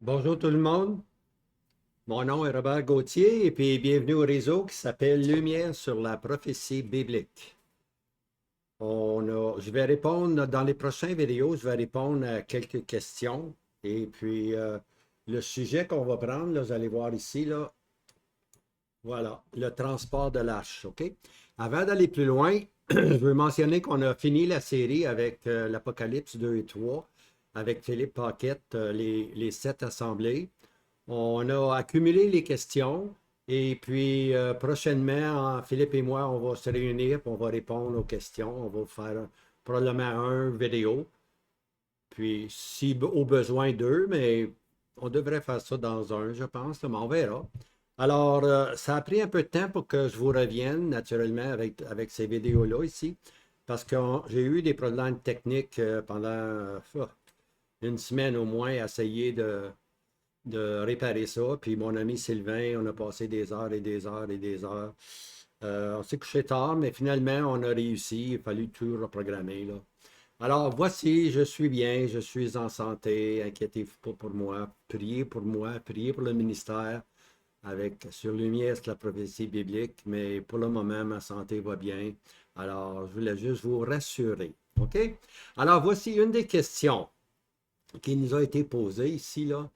Bonjour tout le monde, mon nom est Robert Gauthier et puis bienvenue au réseau qui s'appelle Lumière sur la prophétie biblique. Je vais répondre dans les prochaines vidéos, je vais répondre à quelques questions et puis le sujet qu'on va prendre, là, vous allez voir ici, là, voilà, le transport de l'arche, OK? Avant d'aller plus loin, je veux mentionner qu'on a fini la série avec l'Apocalypse 2 et 3, avec Philippe Paquette, les sept assemblées. On a accumulé les questions et puis prochainement, Philippe et moi, on va se réunir et on va répondre aux questions. On va faire probablement un vidéo, puis si au besoin deux, mais on devrait faire ça dans un, je pense, là, mais on verra. Alors, ça a pris un peu de temps pour que je vous revienne naturellement avec ces vidéos-là ici, parce que j'ai eu des problèmes techniques pendant une semaine au moins à essayer de réparer ça. Puis mon ami Sylvain, on a passé des heures et des heures et des heures. On s'est couché tard, mais finalement, on a réussi. Il a fallu tout reprogrammer, là. Alors, voici, je suis bien, je suis en santé, inquiétez-vous pas pour moi, priez pour le ministère avec sur Lumière, c'est la prophétie biblique, mais pour le moment, ma santé va bien. Alors, je voulais juste vous rassurer. OK? Alors, voici une des questions qui nous a été posée ici, là.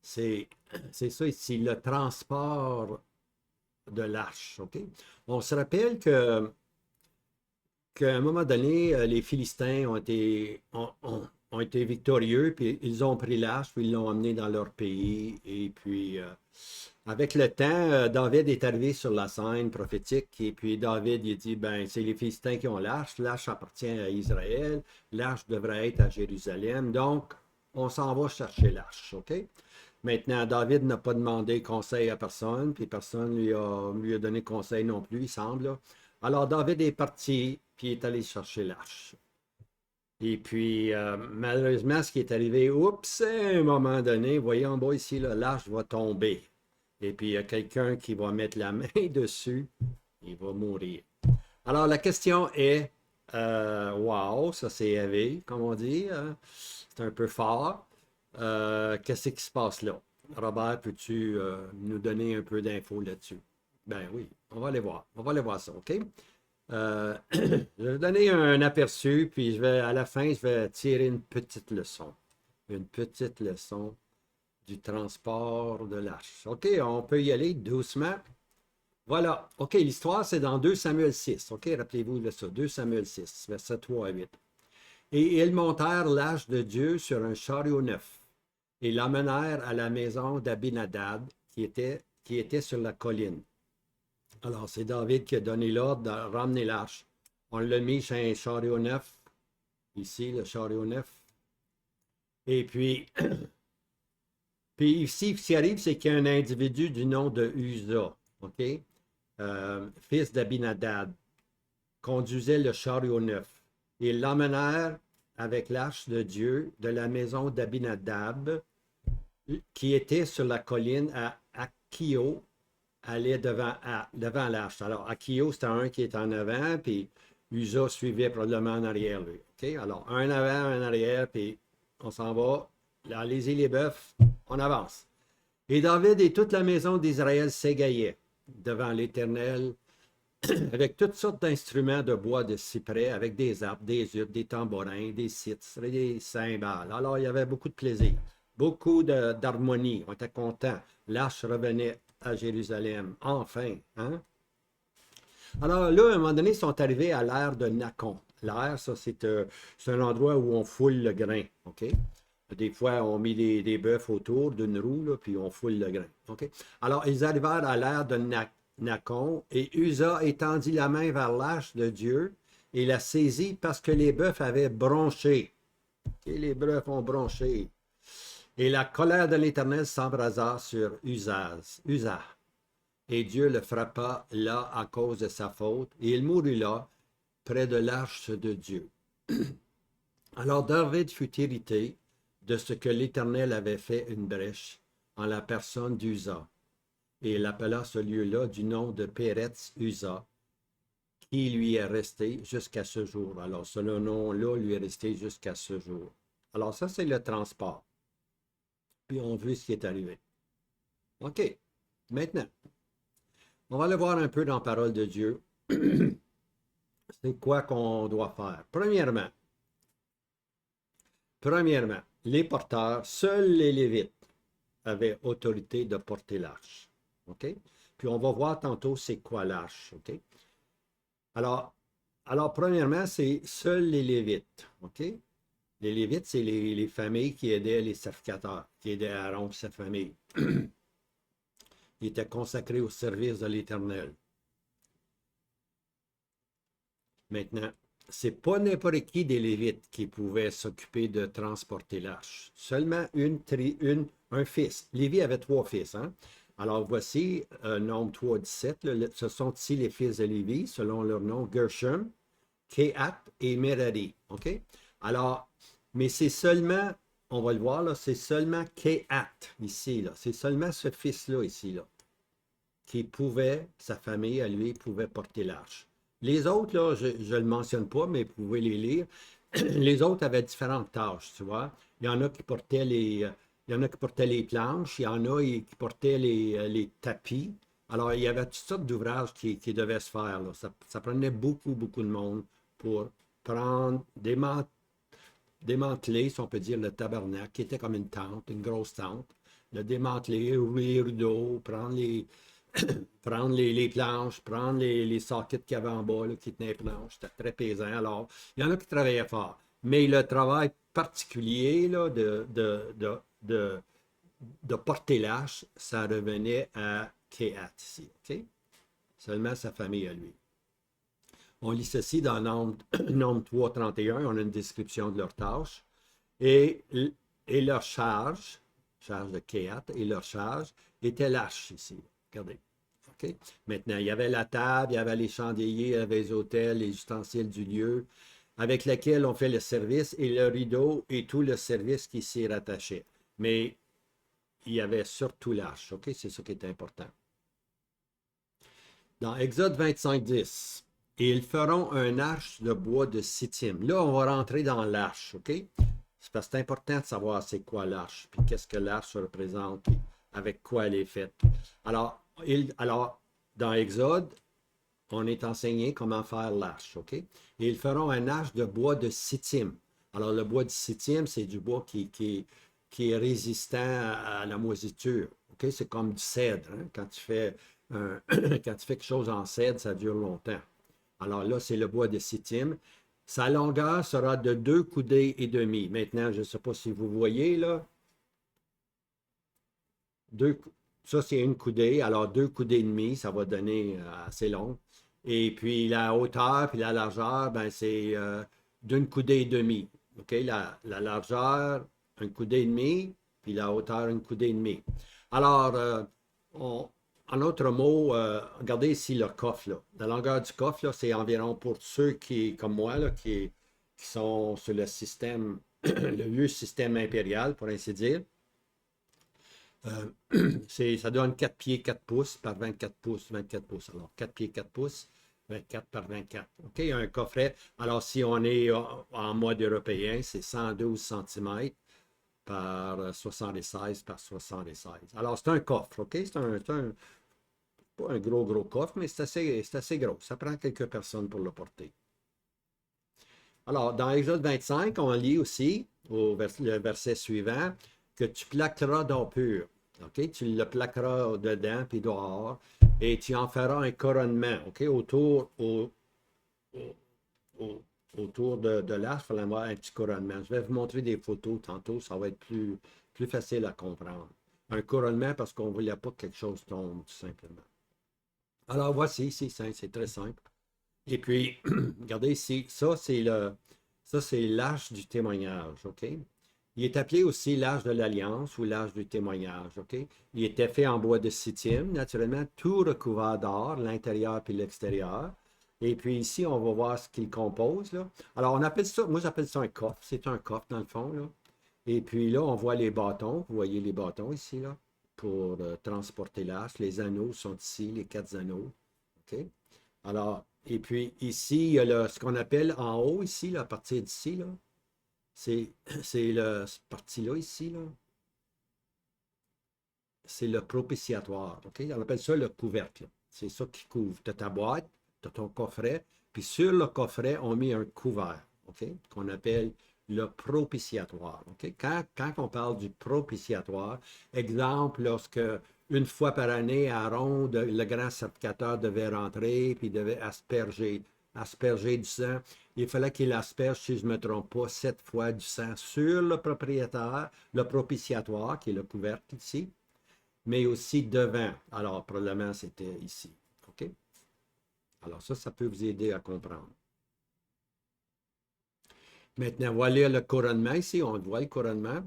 C'est c'est ça ici, le transport de l'arche. OK? On se rappelle qu'à un moment donné, les Philistins ont été victorieux, puis ils ont pris l'arche, puis ils l'ont emmené dans leur pays. Et puis, avec le temps, David est arrivé sur la scène prophétique, et puis David, il dit, ben, c'est les Philistins qui ont l'arche, l'arche appartient à Israël, l'arche devrait être à Jérusalem, donc on s'en va chercher l'arche, OK? Maintenant, David n'a pas demandé conseil à personne, puis personne lui a donné conseil non plus, il semble. Alors, David est parti, puis il est allé chercher l'arche. Et puis, malheureusement, ce qui est arrivé, oups, à un moment donné, voyons, en bas ici, l'arche va tomber. Et puis, il y a quelqu'un qui va mettre la main dessus, il va mourir. Alors, la question est, wow, ça c'est élevé, comme on dit, c'est un peu fort. Qu'est-ce qui se passe là? Robert, peux-tu nous donner un peu d'infos là-dessus? Ben oui, on va aller voir. On va aller voir ça, OK? Je vais donner un aperçu, puis à la fin, je vais tirer une petite leçon. Une petite leçon du transport de l'arche. OK, on peut y aller doucement. Voilà. OK, l'histoire, c'est dans 2 Samuel 6. OK, rappelez-vous de ça. 2 Samuel 6, versets 3 à 8. Et ils montèrent l'arche de Dieu sur un chariot neuf et l'amenèrent à la maison d'Abinadab qui était sur la colline. Alors, c'est David qui a donné l'ordre de ramener l'arche. On l'a mis sur un chariot neuf, ici, le chariot neuf. Et puis, puis ici, ce qui arrive, c'est qu'il y a un individu du nom de Uza, OK? Fils d'Abinadab, conduisait le chariot neuf. Ils l'emmenèrent avec l'arche de Dieu de la maison d'Abinadab, qui était sur la colline à Akio, allait devant l'arche. Alors, Akio, c'était un qui est en avant, puis Usa suivait probablement en arrière, lui. OK? Alors, un avant, un arrière, puis on s'en va. Allez-y, les bœufs, on avance. Et David et toute la maison d'Israël s'égaillaient devant l'Éternel avec toutes sortes d'instruments de bois de cyprès, avec des harpes, des uthes, des tambourins, des cithres, des cymbales. Alors, il y avait beaucoup de plaisir, beaucoup d'harmonie. On était contents. L'arche revenait à Jérusalem, enfin. Hein? Alors là, à un moment donné, ils sont arrivés à l'ère de Nacon. L'ère, ça, c'est un endroit où on foule le grain. OK? Des fois, on met des bœufs autour d'une roue, là, puis on foule le grain. OK? Alors, ils arrivèrent à l'ère de Nacon, et Usa étendit la main vers l'arche de Dieu et la saisit parce que les bœufs avaient bronché. Et les bœufs ont bronché. Et la colère de l'Éternel s'embrasa sur Usa. Et Dieu le frappa là à cause de sa faute, et il mourut là, près de l'arche de Dieu. Alors David fut irrité de ce que l'Éternel avait fait une brèche en la personne d'Usa, et il appela ce lieu-là du nom de Péretz Usa, qui lui est resté jusqu'à ce jour. Alors ce nom-là lui est resté jusqu'à ce jour. Alors ça, c'est le transport. puis on veut ce qui est arrivé. OK. Maintenant, on va aller voir un peu dans la parole de Dieu. C'est quoi qu'on doit faire? Premièrement, les porteurs, seuls les Lévites avaient autorité de porter l'arche. OK? Puis on va voir tantôt c'est quoi l'arche. OK? Alors, premièrement, c'est seuls les Lévites. OK? Les Lévites, c'est les familles qui aidaient les sacrificateurs, qui aidaient Aaron et sa famille. Ils étaient consacrés au service de l'Éternel. Maintenant, c'est pas n'importe qui des Lévites qui pouvait s'occuper de transporter l'arche. Seulement un fils. Lévi avait 3 fils. Hein? Alors voici, nombre 3, 17. Ce sont ici les fils de Lévi, selon leur nom, Gershom, Kehat et Merari. OK? Alors, mais c'est seulement, on va le voir là, c'est seulement Kehat ici, là. C'est seulement ce fils-là ici, là, qui pouvait, sa famille à lui, pouvait porter l'arche. Les autres, là, je ne le mentionne pas, mais vous pouvez les lire. Les autres avaient différentes tâches, tu vois. Il y en a qui portaient il y en a qui portaient les planches, il y en a qui portaient les tapis. Alors, il y avait toutes sortes d'ouvrages qui devaient se faire, là. Ça prenait beaucoup, beaucoup de monde pour prendre, démanteler, si on peut dire, le tabernacle, qui était comme une tente, une grosse tente. Le démanteler, ouvrir les rideaux, prendre les planches, prendre les sockets qu'il y avait en bas, là, qui tenaient les planches. C'était très pesant. Alors, il y en a qui travaillaient fort. Mais le travail particulier là, de porter l'arche, ça revenait à Kehat ici. Okay? Seulement sa famille à lui. On lit ceci dans Nombre 3, 31. On a une description de leurs tâches. Et leur charge de Kehat, et leur charge était l'arche ici. Regardez. Okay? Maintenant, il y avait la table, il y avait les chandeliers, il y avait les autels, les ustensiles du lieu, avec lesquels on fait le service, et le rideau et tout le service qui s'y rattachait. Mais il y avait surtout l'arche. OK? C'est ça qui est important. Dans Exode 25, 10, et ils feront un arche de bois de sittim. Là, on va rentrer dans l'arche. OK? C'est parce que c'est important de savoir c'est quoi l'arche, puis qu'est-ce que l'arche représente, puis avec quoi elle est faite. Alors, dans Exode, on est enseigné comment faire l'arche, OK? Et ils feront un arche de bois de sittim. Alors, le bois de sittim, c'est du bois qui est résistant à la moisiture, OK? C'est comme du cèdre, hein? Quand tu fais quelque chose en cèdre, ça dure longtemps. Alors là, c'est le bois de sittim. Sa longueur sera de 2 coudées et demi. Maintenant, je ne sais pas si vous voyez, là. Ça, c'est une coudée. Alors, 2 coudées et demi, ça va donner assez long. Et puis, la hauteur puis la largeur, ben, c'est d'une coudée et demi. OK? La largeur, une coudée et demi, puis la hauteur, une coudée et demi. Alors, en autre mot, regardez ici le coffre, là. La longueur du coffre, là, c'est environ pour ceux qui, comme moi, là, qui sont sur le système, le vieux système impérial, pour ainsi dire. Ça donne 4 pieds 4 pouces par 24 pouces, 24 pouces. Alors, 4 pieds 4 pouces, 24 par 24. OK, un coffret. Alors, si on est en mode européen, c'est 112 cm par 76 par 76. Alors, c'est un coffre, OK? Pas un gros coffre, mais c'est assez gros. Ça prend quelques personnes pour le porter. Alors, dans Exode 25, on lit aussi, le verset suivant, que tu plaqueras d'or pur. OK? Tu le plaqueras dedans puis dehors et tu en feras un couronnement. OK? Autour de l'arche, il va y avoir un petit couronnement. Je vais vous montrer des photos tantôt, ça va être plus facile à comprendre. Un couronnement parce qu'on ne voulait pas que quelque chose tombe, tout simplement. Alors voici, c'est très simple. Et puis, regardez ici, ça c'est l'arche du témoignage, OK? Il est appelé aussi l'arche de l'Alliance ou l'arche du témoignage, OK? Il était fait en bois de sittim, naturellement, tout recouvert d'or, l'intérieur puis l'extérieur. Et puis ici, on va voir ce qu'il compose, là. Alors, moi j'appelle ça un coffre, c'est un coffre dans le fond, là. Et puis là, on voit les bâtons, vous voyez les bâtons ici, là, pour transporter l'arche. Les anneaux sont ici, les 4 anneaux, OK? Alors, et puis ici, il y a ce qu'on appelle en haut, ici, là, à partir d'ici, là, c'est cette partie-là, ici, là. c'est le propitiatoire. OK? On appelle ça le couvercle. C'est ça qui couvre. Tu as ta boîte, tu as ton coffret, puis sur le coffret, on met un couvert, OK? Qu'on appelle le propitiatoire. OK? Quand on parle du propitiatoire, exemple, lorsque une fois par année, Aaron, le grand sacrificateur, devait rentrer, puis devait asperger du sang. Il fallait qu'il asperge, si je ne me trompe pas, 7 fois du sang sur le propriétaire, le propitiatoire, qui est le couvercle ici, mais aussi devant. Alors, probablement, c'était ici. OK? Alors, ça peut vous aider à comprendre. Maintenant, voilà le couronnement ici. On voit le couronnement.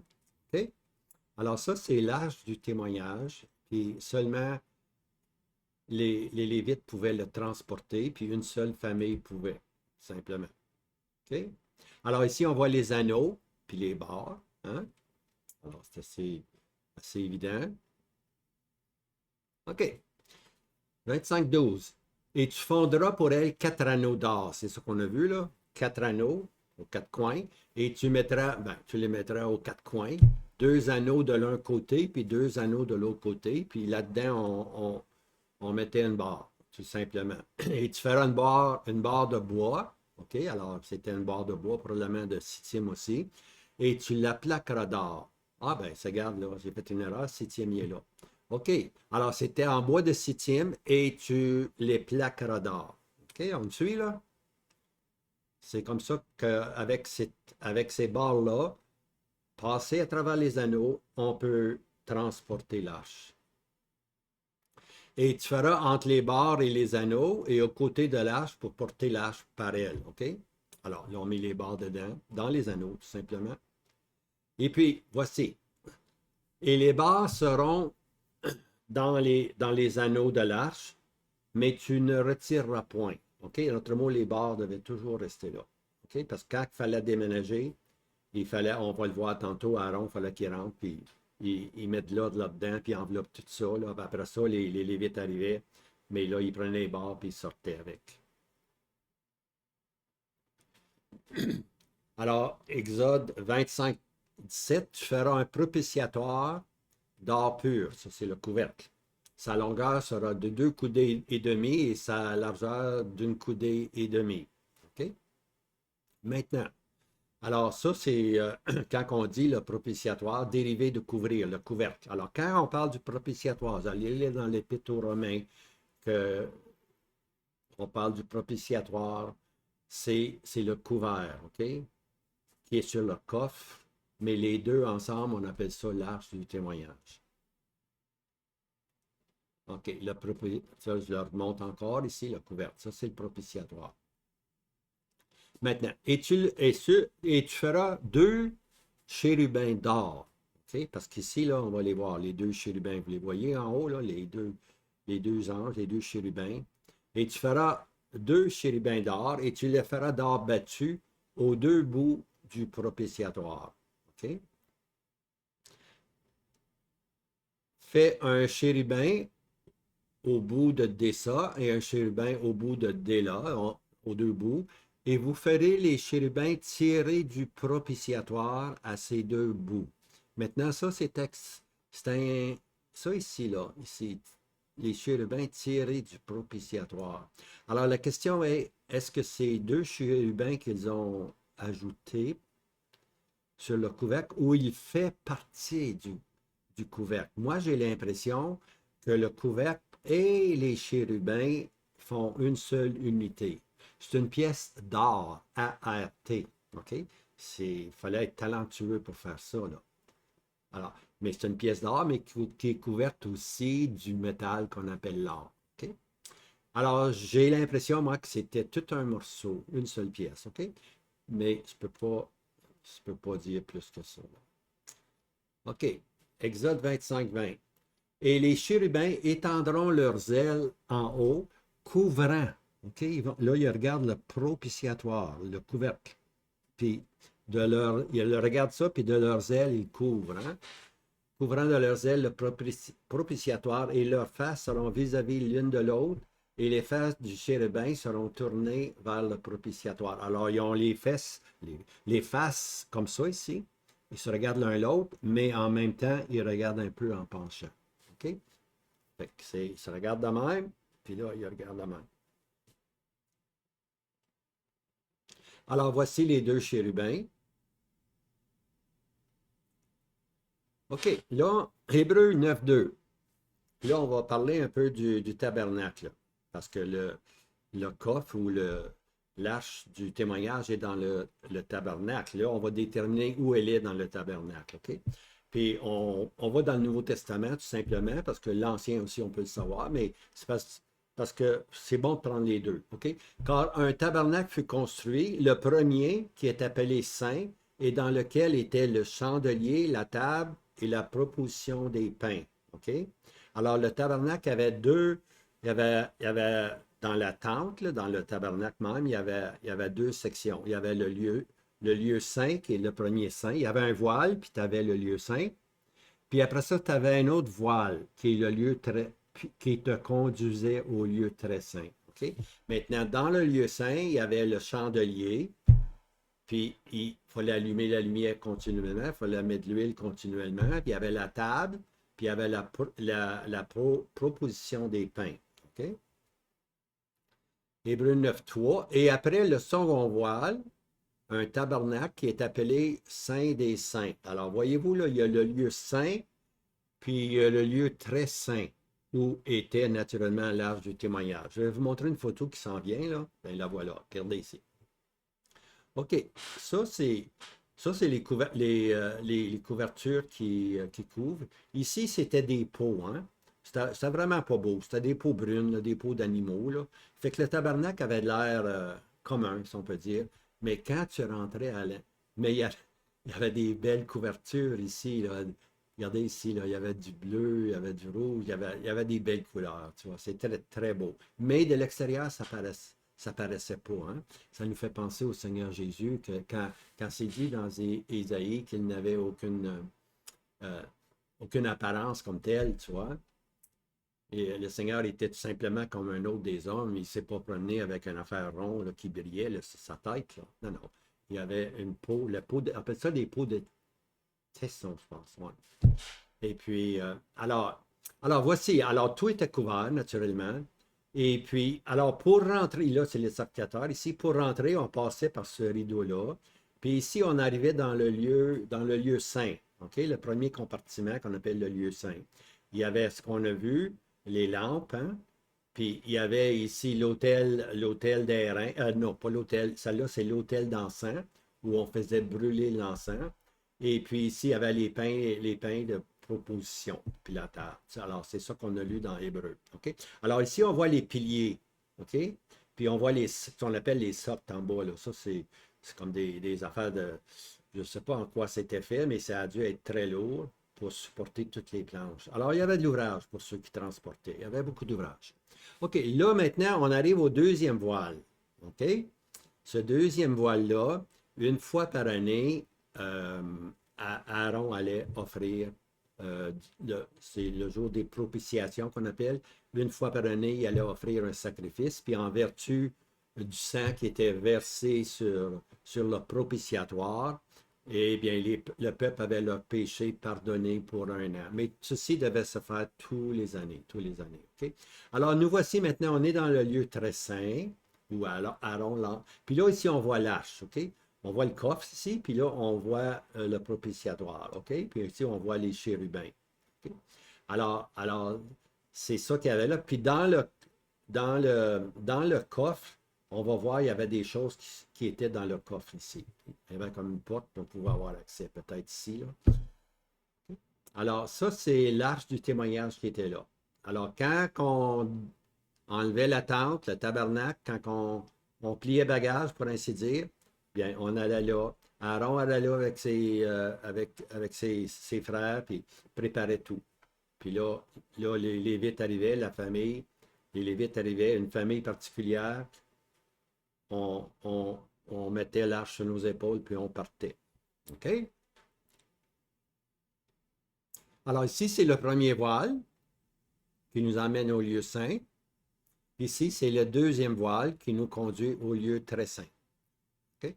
OK? Alors, ça, c'est l'arche du témoignage. Puis seulement les Lévites pouvaient le transporter, puis une seule famille pouvait, simplement. OK? Alors, ici, on voit les anneaux, puis les barres. Hein? Alors, c'est assez évident. OK. 25-12. Et tu fonderas pour elle 4 anneaux d'or. C'est ce qu'on a vu, là. 4 anneaux aux 4 coins. Et tu les mettras aux 4 coins. 2 anneaux de l'un côté, puis 2 anneaux de l'autre côté. Puis là-dedans, on mettait une barre, tout simplement. Et tu feras une barre de bois. OK? Alors, c'était une barre de bois, probablement de sitium aussi. Et tu la plaqueras d'or. Ah, ben, ça garde, là. J'ai fait une erreur. Sitium, il est là. OK. Alors, c'était en bois de sitium et tu les plaqueras d'or. OK? On me suit, là? C'est comme ça qu'avec avec ces barres-là, passer à travers les anneaux, on peut transporter l'arche. Et tu feras entre les barres et les anneaux et aux côtés de l'arche pour porter l'arche par elle. OK? Alors, là, on met les barres dedans, dans les anneaux, tout simplement. Et puis, voici. Et les barres seront dans les anneaux de l'arche, mais tu ne retireras point. OK? Autrement, les barres devaient toujours rester là. OK? Parce que quand il fallait déménager, on va le voir tantôt, Aaron, il fallait qu'il rentre, puis il met de l'ordre là-dedans, puis il enveloppe tout ça. Là. Après ça, les Lévites arrivaient, mais là, ils prenaient les barres, puis ils sortaient avec. Alors, Exode 25, 17, tu feras un propitiatoire d'or pur. Ça, c'est le couvercle. Sa longueur sera de 2 coudées et demi et sa largeur d'1 coudée et demi. OK? Maintenant, alors ça, c'est quand on dit le propitiatoire, dérivé de couvrir, le couvercle. Alors, quand on parle du propitiatoire, vous allez lire dans l'Épître aux Romains que on parle du propitiatoire, c'est le couvert, OK? Qui est sur le coffre, mais les deux ensemble, on appelle ça l'arche du témoignage. OK, ça, je le remonte encore ici, le couvercle. Ça, c'est le propitiatoire. Maintenant, et tu feras 2 chérubins d'or. OK? Parce qu'ici, là, on va les voir, les 2 chérubins. Vous les voyez en haut, là, les deux anges, les 2 chérubins. Et tu feras 2 chérubins d'or et tu les feras d'or battu aux 2 bouts du propitiatoire. OK? Fais un chérubin au bout de Dessa et un chérubin au bout de Déla, aux 2 bouts, et vous ferez les chérubins tirer du propitiatoire à ces 2 bouts. Maintenant, ça, ça ici, là, ici, les chérubins tirés du propitiatoire. Alors, la question est, est-ce que ces 2 chérubins qu'ils ont ajoutés sur le couvercle, ou il fait partie du couvercle? Moi, j'ai l'impression que le couvercle et les chérubins font une seule unité. C'est une pièce d'art, A-R-T. OK? Il fallait être talentueux pour faire ça, là. Alors, mais c'est une pièce d'art, mais qui est couverte aussi du métal qu'on appelle l'or. OK? Alors, j'ai l'impression, moi, que c'était tout un morceau, une seule pièce. OK? Mais je peux pas dire plus que ça, là. OK. Exode 25, 20. Et les chérubins étendront leurs ailes en haut, couvrant. OK? Là, ils regardent le propitiatoire, le couvercle. Puis, ils regardent ça, puis de leurs ailes, ils couvrent. Hein? Couvrant de leurs ailes le propitiatoire, et leurs faces seront vis-à-vis l'une de l'autre, et les faces du chérubin seront tournées vers le propitiatoire. Alors, ils ont les faces comme ça ici. Ils se regardent l'un l'autre, mais en même temps, ils regardent un peu en penchant. OK? Fait que ça regarde de même, puis là, il regarde de même. Alors, voici les deux chérubins. OK, là, Hébreux 9.2. Là, on va parler un peu du tabernacle, parce que le coffre ou l'arche du témoignage est dans le tabernacle. Là, on va déterminer où elle est dans le tabernacle, OK? Puis, on va dans le Nouveau Testament, tout simplement, parce que l'Ancien aussi, on peut le savoir, mais c'est parce que c'est bon de prendre les deux, OK? Car un tabernacle fut construit, le premier, qui est appelé Saint, et dans lequel était le chandelier, la table et la proposition des pains, OK? Alors, le tabernacle avait deux, il y avait dans la tente, là, dans le tabernacle même, il y avait deux sections. Il y avait le lieu saint, qui est le premier saint. Il y avait un voile, puis tu avais le lieu saint. Puis après ça, tu avais un autre voile, qui est le lieu qui te conduisait au lieu très saint. OK? Maintenant, dans le lieu saint, il y avait le chandelier, puis il fallait allumer la lumière continuellement, il fallait mettre de l'huile continuellement, puis il y avait la table, puis il y avait la proposition des pains. OK? Hébreux 9.3. Et après le second voile, un tabernacle qui est appelé Saint des Saints. Alors, voyez-vous, là, il y a le lieu saint, puis il y a le lieu très saint, où était naturellement l'arche du témoignage. Je vais vous montrer une photo qui s'en vient, là. Bien, la voilà. Regardez ici. OK. Ça, c'est les couvertures qui couvrent. Ici, c'était des pots, hein? C'était vraiment pas beau. C'était des peaux brunes, là, des peaux d'animaux, là. Fait que le tabernacle avait de l'air commun, si on peut dire. Mais quand tu rentrais mais il y avait des belles couvertures ici, là. Regardez ici, là, il y avait du bleu, il y avait du rouge, il y avait des belles couleurs, tu vois. C'était très, très beau. Mais de l'extérieur, ça paraissait pas, hein? Ça nous fait penser au Seigneur Jésus, que quand c'est dit dans Ésaïe qu'il n'avait euh, aucune apparence comme telle, tu vois. Et le Seigneur était tout simplement comme un autre des hommes. Il ne s'est pas promené avec une affaire ronde là, qui brillait là, sur sa tête. Là. Non, non. Il y avait une peau, on appelle ça des peaux de tesson, je pense. Ouais. Et puis, alors voici, alors tout était couvert, naturellement. Et puis, alors pour rentrer, là, c'est les spectateurs. Ici, pour rentrer, on passait par ce rideau-là. Puis ici, on arrivait dans le lieu saint. OK? Le premier compartiment qu'on appelle le lieu saint. Il y avait ce qu'on a vu, les lampes, hein? Puis il y avait ici l'autel d'airain. Non, pas l'autel. Celle-là, c'est l'autel d'encens, où on faisait brûler l'encens. Et puis ici, il y avait les pains de proposition, puis la table. Alors, c'est ça qu'on a lu dans Hébreu. OK? Alors ici, on voit les piliers. OK? Puis on voit ce qu'on appelle les socles en bas. Là. Ça, c'est comme des affaires de. Je ne sais pas en quoi c'était fait, mais ça a dû être très lourd pour supporter toutes les planches. Alors, il y avait de l'ouvrage pour ceux qui transportaient. Il y avait beaucoup d'ouvrage. OK, là, maintenant, on arrive au deuxième voile. OK? Ce deuxième voile-là, une fois par année, euh, Aaron allait offrir, c'est le jour des propitiations qu'on appelle, une fois par année, il allait offrir un sacrifice, puis en vertu du sang qui était versé sur le propitiatoire, eh bien, le peuple avait leur péché pardonné pour un an. Mais ceci devait se faire tous les années, tous les années. OK? Alors, nous voici maintenant, on est dans le lieu très saint, où alors Aaron là. Puis là, ici, on voit l'arche, OK? On voit le coffre ici, puis là, on voit le propitiatoire, OK? Puis ici, on voit les chérubins. OK? Alors c'est ça qu'il y avait là. Puis dans le coffre, on va voir, il y avait des choses qui étaient dans le coffre ici. Il y avait comme une porte pour pouvoir avoir accès, peut-être ici, là. Alors, ça, c'est l'arche du témoignage qui était là. Alors, quand on enlevait la tente, le tabernacle, quand on pliait bagage, pour ainsi dire, bien, on allait là. Aaron allait là avec ses frères, puis préparait tout. Puis là, les Lévites arrivaient, la famille, les Lévites arrivaient, une famille particulière, on mettait l'arche sur nos épaules, puis on partait. OK? Alors ici, c'est le premier voile qui nous emmène au lieu saint. Ici, c'est le deuxième voile qui nous conduit au lieu très saint. OK?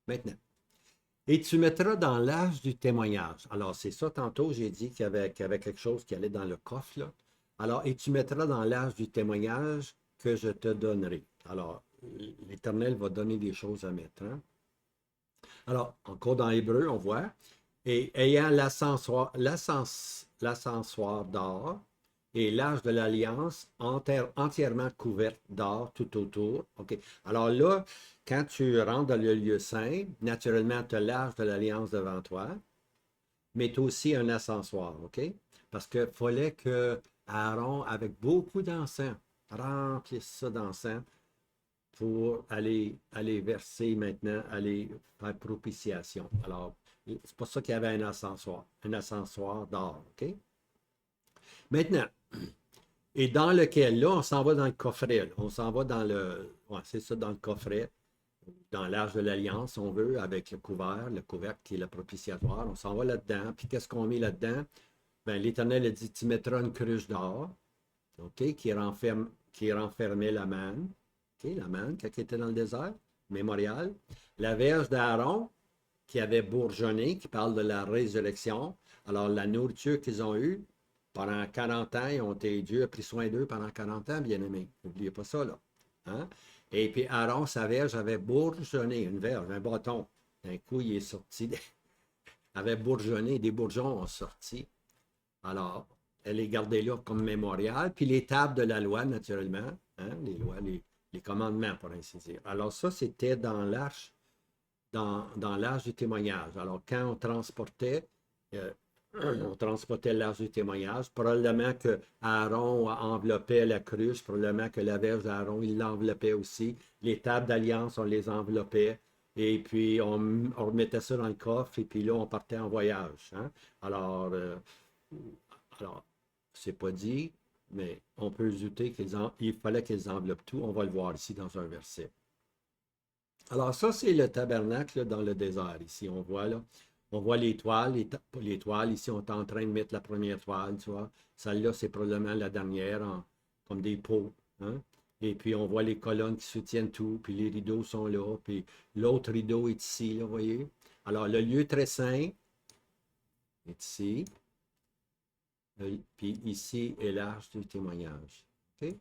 Maintenant. Et tu mettras dans l'âge du témoignage. Alors, c'est ça, tantôt, j'ai dit qu'il y avait quelque chose qui allait dans le coffre, là. Alors, et tu mettras dans l'âge du témoignage que je te donnerai. Alors, l'Éternel va donner des choses à mettre, hein. Alors, encore dans Hébreu, on voit, et ayant l'ascensoir d'or et l'arche de l'Alliance entièrement couverte d'or tout autour. OK. Alors là, quand tu rentres dans le lieu saint, naturellement, tu as l'arche de l'Alliance devant toi, mais tu as aussi un ascensoir. OK? Parce qu'il fallait que Aaron, avec beaucoup d'encens, remplisse ça d'encens pour aller verser maintenant, aller faire propitiation. Alors, c'est pour ça qu'il y avait un ascensoir d'or. OK? Maintenant, et dans lequel, là, on s'en va dans le coffret. Là. On s'en va dans le. Ouais, c'est ça, dans le coffret, dans l'arche de l'Alliance, on veut, avec le couvercle qui est le propitiatoire. On s'en va là-dedans. Puis qu'est-ce qu'on met là-dedans? Bien, l'Éternel a dit tu mettras une cruche d'or, OK, qui renfermait la manne. OK, la manne, quand il était dans le désert, mémorial. La verge d'Aaron, qui avait bourgeonné, qui parle de la résurrection. Alors, la nourriture qu'ils ont eue pendant 40 ans, ils ont été, Dieu a pris soin d'eux pendant 40 ans, bien-aimés. N'oubliez pas ça, là. Hein? Et puis, Aaron, sa verge avait bourgeonné, une verge, un bâton. D'un coup, il est sorti, avait bourgeonné, des bourgeons ont sorti. Alors, elle est gardée là comme mémorial. Puis les tables de la loi, naturellement, hein, les lois, les commandements, pour ainsi dire. Alors, ça, c'était dans l'arche dans l'âge du témoignage. Alors, quand euh, on transportait l'âge du témoignage, probablement que Aaron enveloppait la cruche, probablement que la verge d'Aaron, il l'enveloppait aussi. Les tables d'alliance, on les enveloppait. Et puis, on remettait ça dans le coffre, et puis là, on partait en voyage. Hein? Alors, alors, c'est pas dit, mais on peut douter qu'il fallait qu'ils enveloppent tout. On va le voir ici dans un verset. Alors, ça, c'est le tabernacle là, dans le désert. Ici, on voit là. On voit les toiles, les toiles. Ici, on est en train de mettre la première toile, tu vois. Celle-là, c'est probablement la dernière, comme des pots. Hein? Et puis, on voit les colonnes qui soutiennent tout, puis les rideaux sont là, puis l'autre rideau est ici, là, vous voyez. Alors, le lieu très saint est ici. Puis ici est l'arche du témoignage. OK?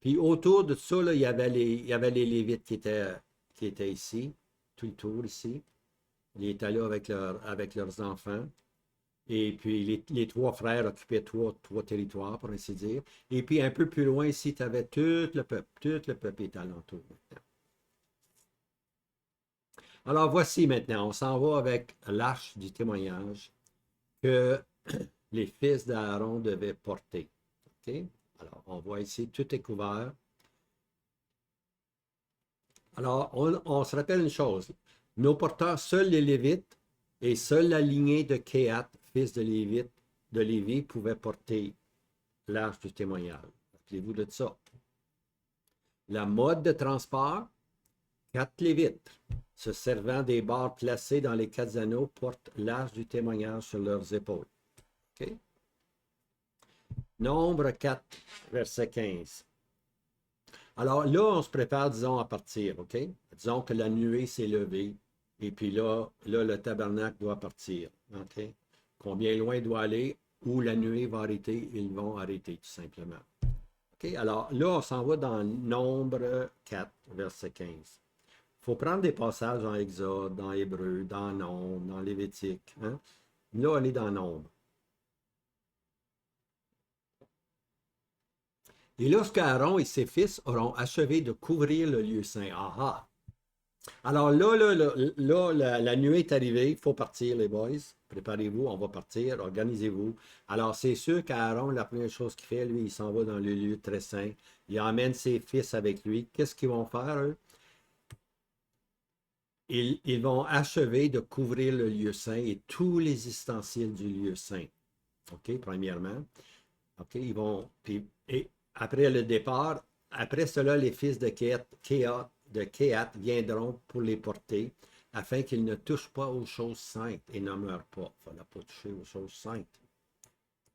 Puis autour de ça, là, il y avait les Lévites qui étaient ici, tout le tour ici. Ils étaient là avec leurs enfants. Et puis les trois frères occupaient trois territoires, pour ainsi dire. Et puis un peu plus loin ici, tu avais tout le peuple. Tout le peuple est alentour maintenant. Alors voici maintenant, on s'en va avec l'arche du témoignage que les fils d'Aaron devaient porter. OK? Alors, on voit ici, tout est couvert. Alors, on se rappelle une chose. Nos porteurs, seuls les Lévites et seule la lignée de Kéhat, fils de Lévi, pouvaient porter l'arche du témoignage. Rappelez-vous de ça. La mode de transport, 4 Lévites, se servant des barres placées dans les 4 anneaux, portent l'arche du témoignage sur leurs épaules. OK? Nombre 4, verset 15. Alors là, on se prépare, disons, à partir, OK? Disons que la nuée s'est levée, et puis là, le tabernacle doit partir, OK? Combien loin il doit aller, où la nuée va arrêter, ils vont arrêter, tout simplement. OK? Alors là, on s'en va dans Nombre 4, verset 15. Il faut prendre des passages dans Exode, dans Hébreu, dans Nombre, dans Lévitique. Hein? Là, on est dans Nombre. Et lorsque Aaron et ses fils auront achevé de couvrir le lieu saint, ah. Alors là, la nuée est arrivée, il faut partir, les boys. Préparez-vous, on va partir, organisez-vous. Alors, c'est sûr qu'Aaron, la première chose qu'il fait, lui, il s'en va dans le lieu très saint. Il emmène ses fils avec lui. Qu'est-ce qu'ils vont faire, eux? Ils vont achever de couvrir le lieu saint et tous les ustensiles du lieu saint. OK, premièrement. OK, ils vont. Et après le départ, après cela, les fils de Kéhat viendront pour les porter, afin qu'ils ne touchent pas aux choses saintes et ne meurent pas. Il ne fallait pas toucher aux choses saintes.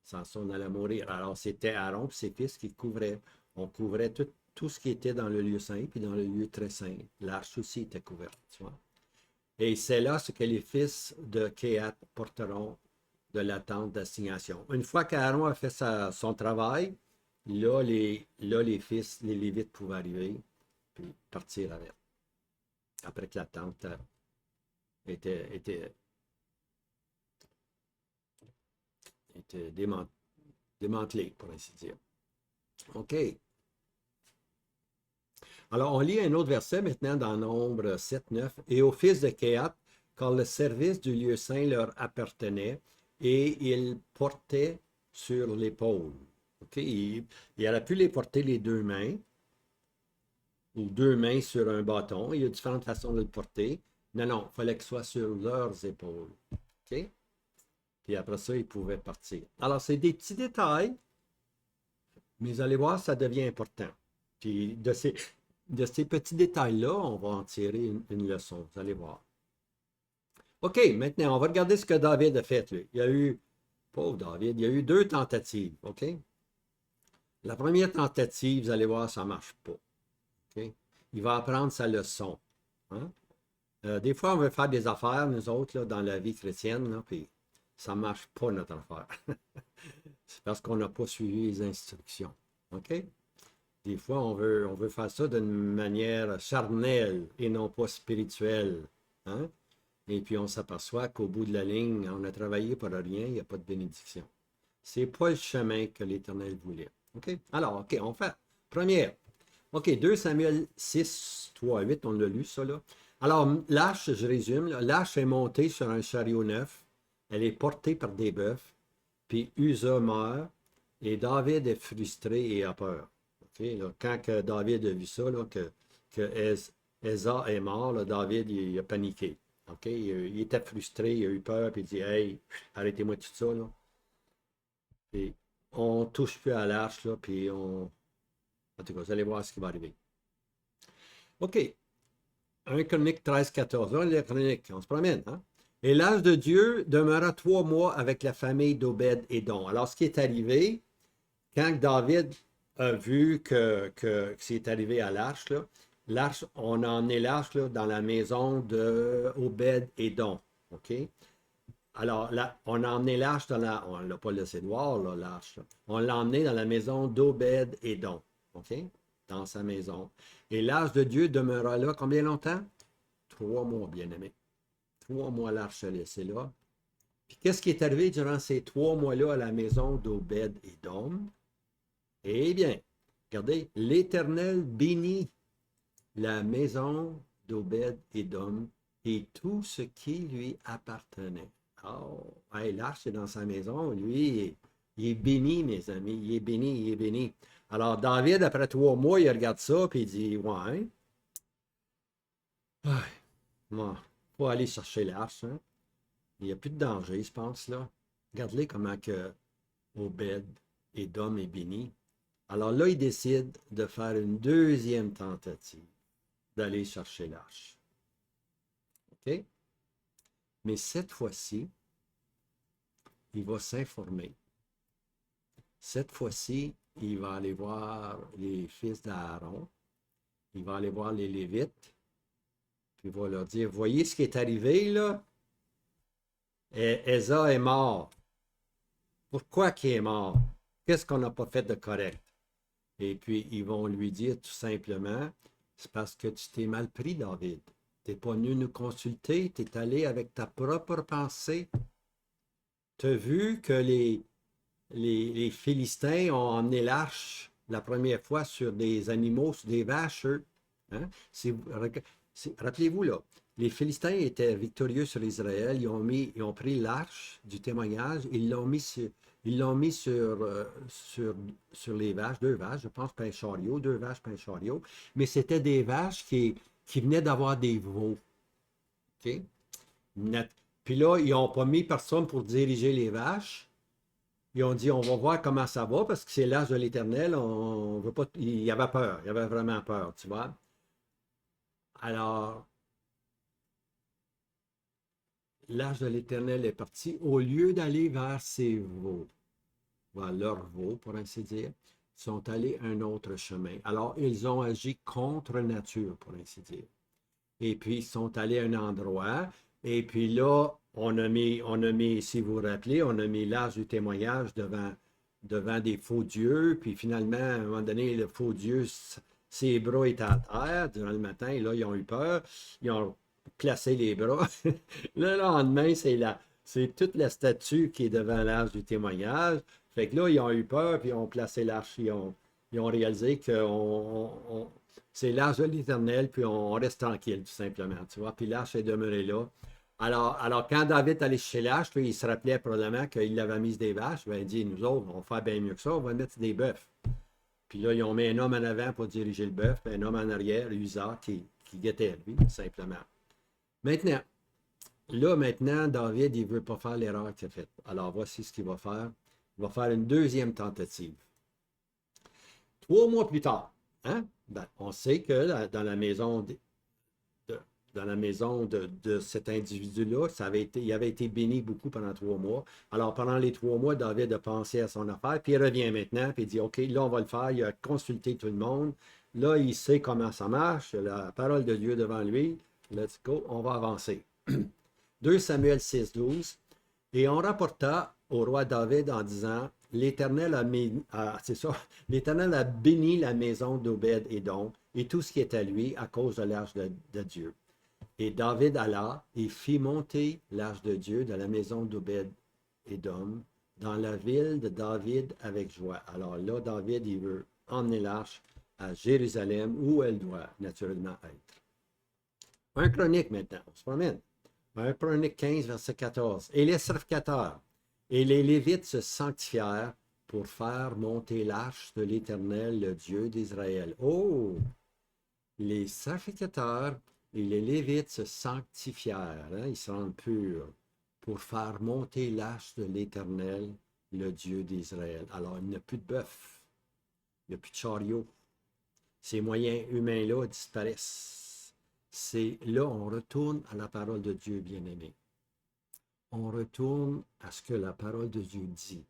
Sans ça, on allait mourir. Alors, c'était Aaron et ses fils qui couvraient. On couvrait tout ce qui était dans le lieu saint, puis dans le lieu très saint. L'arche aussi était couverte, tu vois. Et c'est là ce que les fils de Kehat porteront de la tente d'assignation. Une fois qu'Aaron a fait son travail, là, les fils, les Lévites pouvaient arriver puis partir avec. Après que la tente était, était démantelée, pour ainsi dire. OK. Alors, on lit un autre verset maintenant dans Nombre 7, 9. Et aux fils de Kehat, car le service du lieu saint leur appartenait, et ils portaient sur l'épaule. OK? Il aurait pu les porter les deux mains, ou deux mains sur un bâton. Il y a différentes façons de le porter. Non, non, il fallait que ce soit sur leurs épaules. OK? Puis après ça, ils pouvaient partir. Alors, c'est des petits détails, mais vous allez voir, ça devient important. Puis de ces petits détails-là, on va en tirer une leçon. Vous allez voir. OK, maintenant, on va regarder ce que David a fait, lui. Il y a eu, pauvre David, il y a eu deux tentatives. OK? La première tentative, vous allez voir, ça ne marche pas. OK? Il va apprendre sa leçon. Hein? Des fois, on veut faire des affaires, nous autres, là, dans la vie chrétienne, là, puis ça ne marche pas, notre affaire. C'est parce qu'on n'a pas suivi les instructions. OK? Des fois, on veut faire ça d'une manière charnelle et non pas spirituelle. Hein? Et puis, on s'aperçoit qu'au bout de la ligne, on a travaillé pour rien, il n'y a pas de bénédiction. Ce n'est pas le chemin que l'Éternel voulait. OK? Alors, OK, on fait. Première. OK, 2 Samuel 6, 3, 8, on l'a lu, ça, là. Alors, l'arche, je résume, l'arche est montée sur un chariot neuf. Elle est portée par des bœufs. Puis Uza meurt. Et David est frustré et a peur. OK, là, quand que David a vu ça, là, que Esa est mort, là, David il a paniqué. OK, il était frustré, il a eu peur, puis il dit hey, arrêtez-moi tout ça. Là. Puis on ne touche plus à l'arche, là, puis on. En tout cas, vous allez voir ce qui va arriver. OK. 1 Chronique 13, 14. Là, les chroniques, on se promène. Hein? Et l'âge de Dieu demeura 3 mois avec la famille d'Obed-Édom. Alors, ce qui est arrivé, quand David a vu que c'est arrivé à l'arche, on a emmené l'arche là, dans la maison de Obed-Édom. OK? Alors, là, on a emmené l'arche dans la. On ne l'a pas laissé voir, là, l'arche. On l'a emmené dans la maison d'Obed-Édom. OK? Dans sa maison. Et l'arche de Dieu demeura là combien longtemps? 3 mois, bien-aimé. 3 mois, l'arche est laissée là. Puis qu'est-ce qui est arrivé durant ces 3 mois-là à la maison d'Obed-Édom? Eh bien, regardez, l'Éternel bénit la maison d'Obed-Édom et tout ce qui lui appartenait. Oh, hey, l'arche est dans sa maison, lui, il est béni, mes amis, il est béni, il est béni. Alors, David, après 3 mois, il regarde ça, puis il dit, ouais, bon, faut aller chercher l'arche, hein. Il n'y a plus de danger, je pense, là. Regarde-les comment que Obed-Édom est béni. Alors là, il décide de faire une deuxième tentative, d'aller chercher l'arche. OK? Mais cette fois-ci, il va s'informer. Cette fois-ci, il va aller voir les fils d'Aaron. Il va aller voir les Lévites. Puis il va leur dire, voyez ce qui est arrivé, là? Esa est mort. Pourquoi qu'il est mort? Qu'est-ce qu'on n'a pas fait de correct? Et puis, ils vont lui dire tout simplement, c'est parce que tu t'es mal pris, David. Tu n'es pas venu nous consulter, tu es allé avec ta propre pensée. Tu as vu que les Philistins ont emmené l'arche la première fois sur des animaux, sur des vaches. Hein? Rappelez-vous, là, les Philistins étaient victorieux sur Israël. Ils ont pris l'arche du témoignage, ils l'ont mis sur les vaches, deux vaches, je pense, pas un chariot, deux vaches, pas un chariot. Mais c'était des vaches qui venaient d'avoir des veaux. OK? Puis là, ils n'ont pas mis personne pour diriger les vaches. Ils ont dit, on va voir comment ça va, parce que c'est l'âge de l'Éternel. On veut pas. Il y avait peur. Il y avait vraiment peur, tu vois. Alors, l'âge de l'Éternel est parti. Au lieu d'aller vers ses veaux, vers leurs veaux, pour ainsi dire, ils sont allés un autre chemin. Alors, ils ont agi contre nature, pour ainsi dire. Et puis, ils sont allés à un endroit. Et puis là, on a mis, si vous vous rappelez, on a mis l'âge du témoignage devant des faux dieux. Puis finalement, à un moment donné, le faux dieu, ses bras étaient à terre durant le matin. Et là, ils ont eu peur. Ils ont placé les bras. Le lendemain, c'est toute la statue qui est devant l'âge du témoignage. Fait que là, ils ont eu peur, puis ils ont placé l'arche. Ils ont réalisé que c'est l'arche de l'Éternel, puis on reste tranquille, tout simplement, tu vois. Puis l'arche est demeurée là. Alors quand David allait chez l'arche, il se rappelait probablement qu'il avait mis des vaches. Ben, il dit, nous autres, on va faire bien mieux que ça, on va mettre des bœufs. Puis là, ils ont mis un homme en avant pour diriger le bœuf, puis un homme en arrière, Usa, qui guettait lui, tout simplement. Maintenant, maintenant, David, il ne veut pas faire l'erreur qu'il a faite. Alors, voici ce qu'il va faire. Il va faire une deuxième tentative. 3 mois plus tard, hein? Ben, on sait que dans la maison de cet individu-là, il avait été béni beaucoup pendant 3 mois. Alors, pendant les 3 mois, David a pensé à son affaire, puis il revient maintenant, puis il dit, OK, là, on va le faire. Il a consulté tout le monde. Là, il sait comment ça marche. Il a la parole de Dieu devant lui. Let's go, on va avancer. 2 Samuel 6, 12. Et on rapporta au roi David en disant, l'Éternel a béni la maison d'Obed-Édom et tout ce qui est à lui à cause de l'arche de Dieu. Et David alla et fit monter l'arche de Dieu de la maison d'Obed-Édom dans la ville de David avec joie. Alors là, David, il veut emmener l'arche à Jérusalem où elle doit naturellement être. Un chronique maintenant, on se promène. 1 Chronique 15, verset 14. Et les sacrificateurs et les Lévites se sanctifièrent pour faire monter l'arche de l'Éternel, le Dieu d'Israël. Oh! Les sacrificateurs et les Lévites se sanctifièrent, hein, ils se rendent purs, pour faire monter l'arche de l'Éternel, le Dieu d'Israël. Alors, il n'y a plus de bœuf, il n'y a plus de chariot. Ces moyens humains-là disparaissent. C'est là, on retourne à la parole de Dieu, bien-aimé. On retourne à ce que la parole de Dieu dit.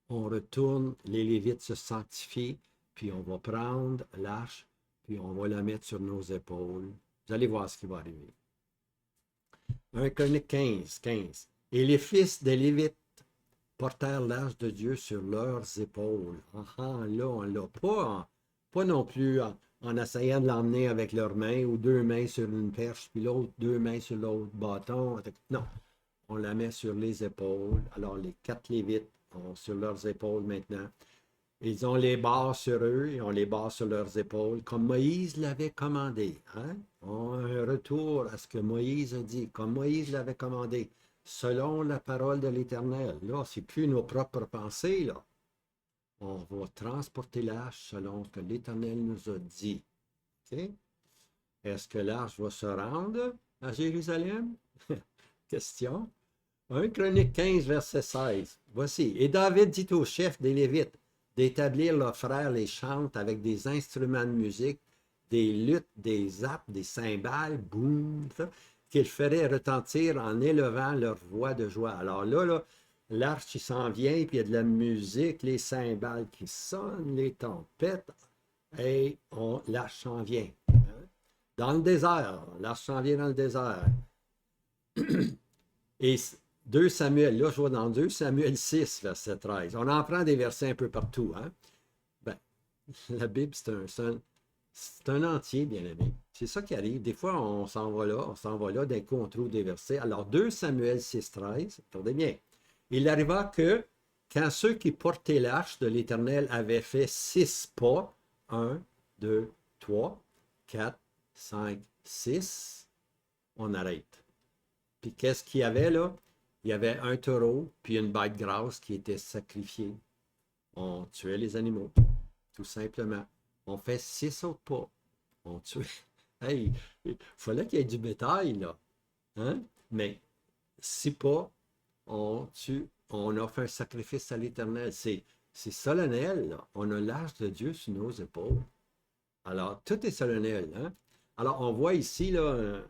On retourne, les Lévites se sanctifient, puis on va prendre l'arche, puis on va la mettre sur nos épaules. Vous allez voir ce qui va arriver. 1 Chronique 15. Et les fils des Lévites portèrent l'arche de Dieu sur leurs épaules. Là, on ne l'a pas non plus en essayant de l'emmener avec leurs mains, ou 2 mains sur une perche, puis l'autre, 2 mains sur l'autre bâton. Non, on la met sur les épaules. Alors, les 4 Lévites ont sur leurs épaules maintenant. Ils ont les barres sur eux, ils ont les barres sur leurs épaules, comme Moïse l'avait commandé. Hein? On a un retour à ce que Moïse a dit, comme Moïse l'avait commandé, selon la parole de l'Éternel. Là, c'est plus nos propres pensées, là. On va transporter l'arche selon ce que l'Éternel nous a dit. Okay? Est-ce que l'arche va se rendre à Jérusalem? Question. 1 Chronique 15, verset 16. Voici. Et David dit au chef des Lévites d'établir leurs frères les chantes avec des instruments de musique, des luttes, des harpes, des cymbales, boum, qu'ils feraient retentir en élevant leur voix de joie. Alors là, l'arche qui s'en vient, puis il y a de la musique, les cymbales qui sonnent, les trompettes, et l'arche s'en vient. Dans le désert, l'arche s'en vient dans le désert. Et 2 Samuel, là, je vois dans 2 Samuel 6, verset 13. On en prend des versets un peu partout. Hein? Ben, la Bible, c'est un entier, bien aimé. C'est ça qui arrive. Des fois, on s'en va là, d'un coup, on trouve des versets. Alors, 2 Samuel 6, 13, attendez bien. Il arriva que, quand ceux qui portaient l'arche de l'Éternel avaient fait 6 pas, 1, 2, 3, 4, 5, 6, on arrête. Puis qu'est-ce qu'il y avait là? Il y avait un taureau, puis une bête grasse qui était sacrifiée. On tuait les animaux, tout simplement. On fait 6 autres pas. On tuait. Hey, il fallait qu'il y ait du bétail, là. Hein? Mais 6 pas, on tue. On offre un sacrifice à l'Éternel. C'est solennel, là. On a l'arche de Dieu sur nos épaules. Alors, tout est solennel. Hein? Alors, on voit ici, là,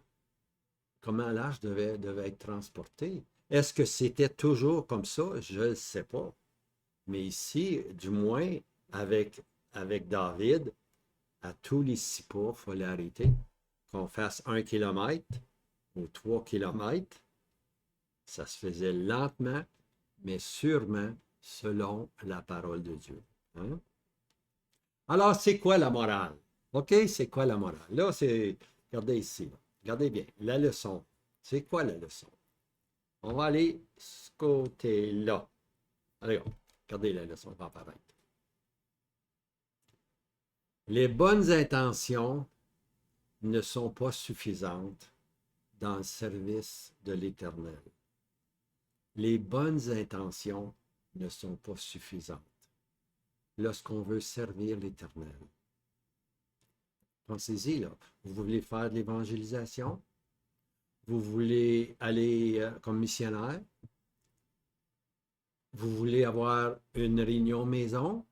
comment l'arche devait être transportée. Est-ce que c'était toujours comme ça? Je ne sais pas. Mais ici, du moins, avec David, à tous les 6 pas, il fallait arrêter. qu'on fasse 1 kilomètre ou 3 kilomètres. Ça se faisait lentement, mais sûrement selon la parole de Dieu. Hein? Alors, c'est quoi la morale? OK, c'est quoi la morale? Là, c'est, regardez ici, là. Regardez bien, la leçon. C'est quoi la leçon? On va aller ce côté-là. Allez, regardez la leçon, va apparaître. Les bonnes intentions ne sont pas suffisantes dans le service de l'Éternel. Les bonnes intentions ne sont pas suffisantes lorsqu'on veut servir l'Éternel. Pensez-y, là. Vous voulez faire de l'évangélisation? Vous voulez aller comme missionnaire? Vous voulez avoir une réunion maison?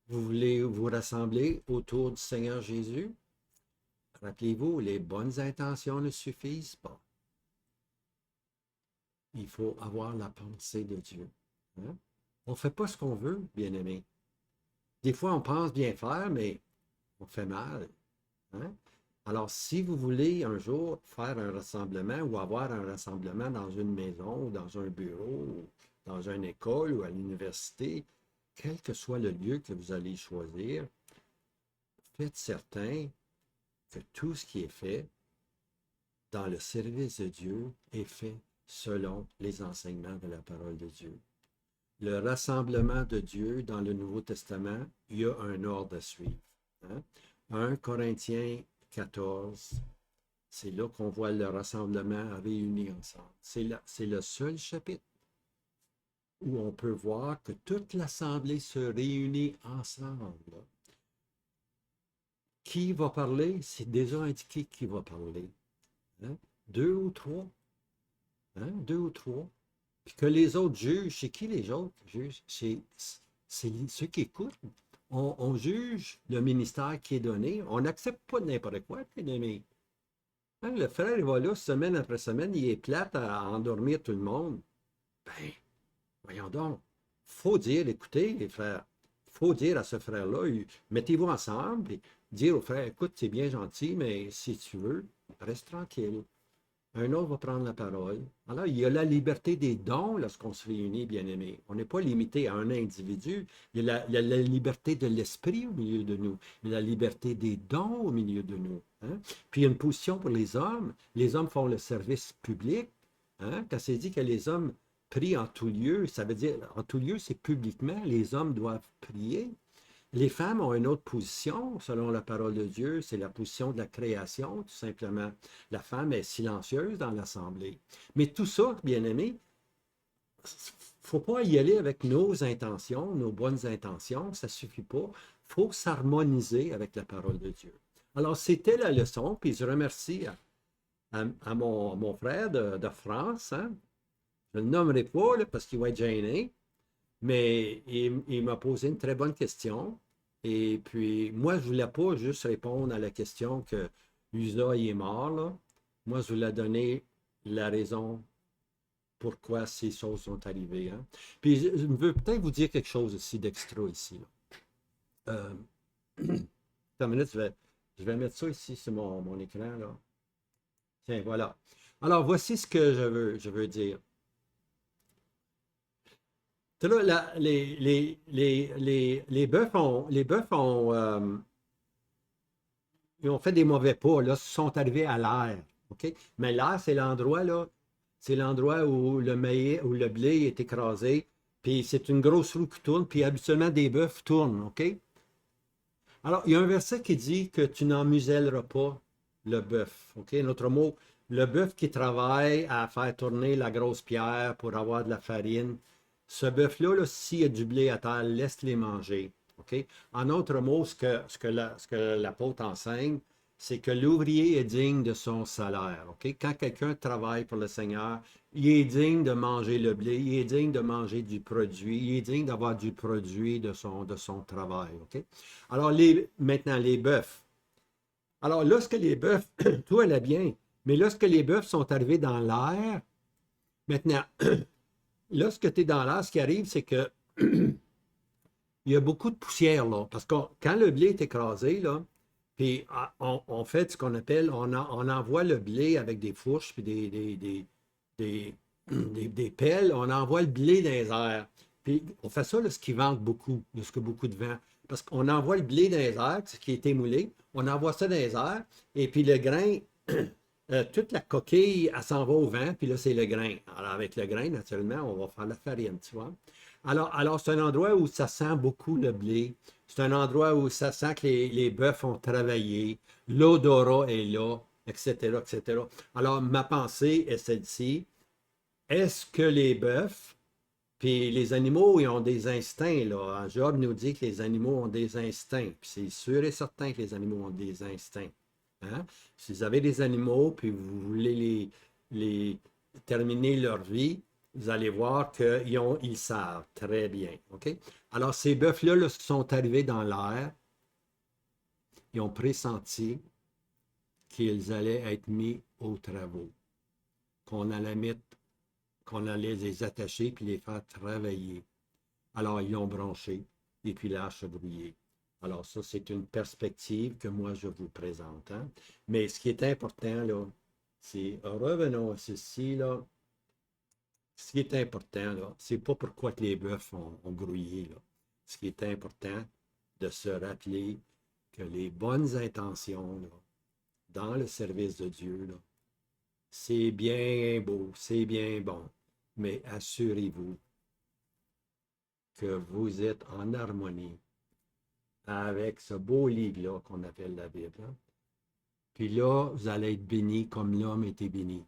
Vous voulez vous rassembler autour du Seigneur Jésus? Rappelez-vous, les bonnes intentions ne suffisent pas. Il faut avoir la pensée de Dieu. Hein? On ne fait pas ce qu'on veut, bien-aimé. Des fois, on pense bien faire, mais on fait mal. Hein? Alors, si vous voulez un jour faire un rassemblement ou avoir un rassemblement dans une maison, ou dans un bureau, ou dans une école ou à l'université, quel que soit le lieu que vous allez choisir, faites certain que tout ce qui est fait dans le service de Dieu est fait selon les enseignements de la parole de Dieu. Le rassemblement de Dieu dans le Nouveau Testament, il y a un ordre à suivre. Hein? 1 Corinthiens 14, c'est là qu'on voit le rassemblement réuni ensemble. C'est le seul chapitre où on peut voir que toute l'assemblée se réunit ensemble. Qui va parler? C'est déjà indiqué qui va parler. Hein? 2 ou 3. Hein? 2 ou 3. Puis que les autres jugent. C'est qui les autres jugent? C'est ceux qui écoutent. On juge le ministère qui est donné. On n'accepte pas n'importe quoi, bien aimé. Hein? Le frère, il va là, semaine après semaine, il est plate à endormir tout le monde. Ben, voyons donc. Il faut dire, écoutez, les frères, il faut dire à ce frère-là, mettez-vous ensemble et dire au frère, écoute, c'est bien gentil, mais si tu veux, reste tranquille. Un autre va prendre la parole. Alors, il y a la liberté des dons lorsqu'on se réunit, bien-aimés. On n'est pas limité à un individu. Il y a la liberté de l'esprit au milieu de nous. Il y a la liberté des dons au milieu de nous. Hein? Puis, il y a une position pour les hommes. Les hommes font le service public. Hein? Quand c'est dit que les hommes prient en tout lieu, ça veut dire, en tout lieu, c'est publiquement. Les hommes doivent prier. Les femmes ont une autre position, selon la parole de Dieu, c'est la position de la création, tout simplement. La femme est silencieuse dans l'assemblée. Mais tout ça, bien-aimé, il ne faut pas y aller avec nos intentions, nos bonnes intentions, ça ne suffit pas. Il faut s'harmoniser avec la parole de Dieu. Alors, c'était la leçon, puis je remercie à mon frère de France. Hein? Je ne le nommerai pas là, parce qu'il va être gêné. Mais il m'a posé une très bonne question. Et puis, moi, je ne voulais pas juste répondre à la question que Usa il est mort. Là. Moi, je voulais donner la raison pourquoi ces choses sont arrivées. Hein. Puis, je veux peut-être vous dire quelque chose aussi d'extra ici. Là. Une minute, je vais mettre ça ici sur mon écran. Là. Tiens, voilà. Alors, voici ce que je veux dire. Là, les bœufs ils ont fait des mauvais pas, là, sont arrivés à l'air. OK? Mais l'air, c'est l'endroit, là, c'est l'endroit où le maïs, où le blé est écrasé, puis c'est une grosse roue qui tourne, puis habituellement, des bœufs tournent, OK? Alors, il y a un verset qui dit que tu n'en muselleras pas le bœuf, OK? Un autre mot, le bœuf qui travaille à faire tourner la grosse pierre pour avoir de la farine, ce bœuf-là, là, s'il y a du blé à terre, laisse-les manger. Okay? En autre mot, ce que l'apôtre enseigne, c'est que l'ouvrier est digne de son salaire. Okay? Quand quelqu'un travaille pour le Seigneur, il est digne de manger le blé, il est digne de manger du produit, il est digne d'avoir du produit de son travail. Okay? Alors, maintenant, les bœufs. Alors, lorsque les bœufs, tout allait bien, mais lorsque les bœufs sont arrivés dans l'air, maintenant, lorsque tu es dans l'air, ce qui arrive, c'est que il y a beaucoup de poussière, là. Parce que quand le blé est écrasé, là, Puis on fait ce qu'on appelle, on envoie le blé avec des fourches puis des, des pelles, on envoie le blé dans les airs. Puis on fait ça, là, ce qui vente beaucoup, ce que beaucoup de vent. Parce qu'on envoie le blé dans les airs, ce qui est émoulé, on envoie ça dans les airs, et puis le grain, toute la coquille, elle s'en va au vent, puis là, c'est le grain. Alors, avec le grain, naturellement, on va faire la farine, tu vois. Alors c'est un endroit où ça sent beaucoup le blé. C'est un endroit où ça sent que les bœufs ont travaillé, l'odorat est là, etc., etc. Alors, ma pensée est celle-ci. Est-ce que les bœufs, puis les animaux, ils ont des instincts, là. Job nous dit que les animaux ont des instincts. Puis c'est sûr et certain que les animaux ont des instincts. Hein? Si vous avez des animaux, puis vous voulez les terminer leur vie, vous allez voir ils savent très bien. OK? Alors, ces bœufs-là là, sont arrivés dans l'air. Ils ont pressenti qu'ils allaient être mis aux travaux, qu'on allait mettre, qu'on allait les attacher puis les faire travailler. Alors, ils ont branché et puis là, chevrouillé. Alors, ça, c'est une perspective que moi, je vous présente. Hein? Mais ce qui est important, là, c'est, revenons à ceci, là. Ce qui est important, là, c'est pas pourquoi que les bœufs ont grouillé, là. Ce qui est important, de se rappeler que les bonnes intentions, là, dans le service de Dieu, là, c'est bien beau, c'est bien bon, mais assurez-vous que vous êtes en harmonie avec ce beau livre-là qu'on appelle la Bible. Hein. Puis là, vous allez être bénis comme l'homme était béni.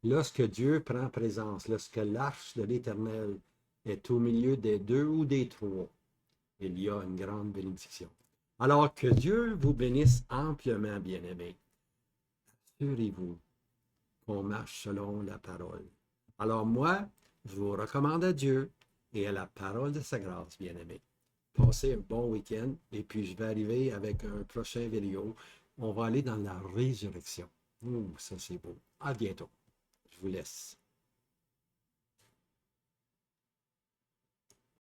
Lorsque Dieu prend présence, lorsque l'arche de l'Éternel est au milieu des deux ou des trois, il y a une grande bénédiction. Alors que Dieu vous bénisse amplement, bien-aimés. Assurez-vous qu'on marche selon la parole. Alors moi, je vous recommande à Dieu et à la parole de sa grâce, bien-aimés. Passez un bon week-end et puis je vais arriver avec un prochain vidéo. On va aller dans la résurrection. Ouh, ça c'est beau. À bientôt. Je vous laisse.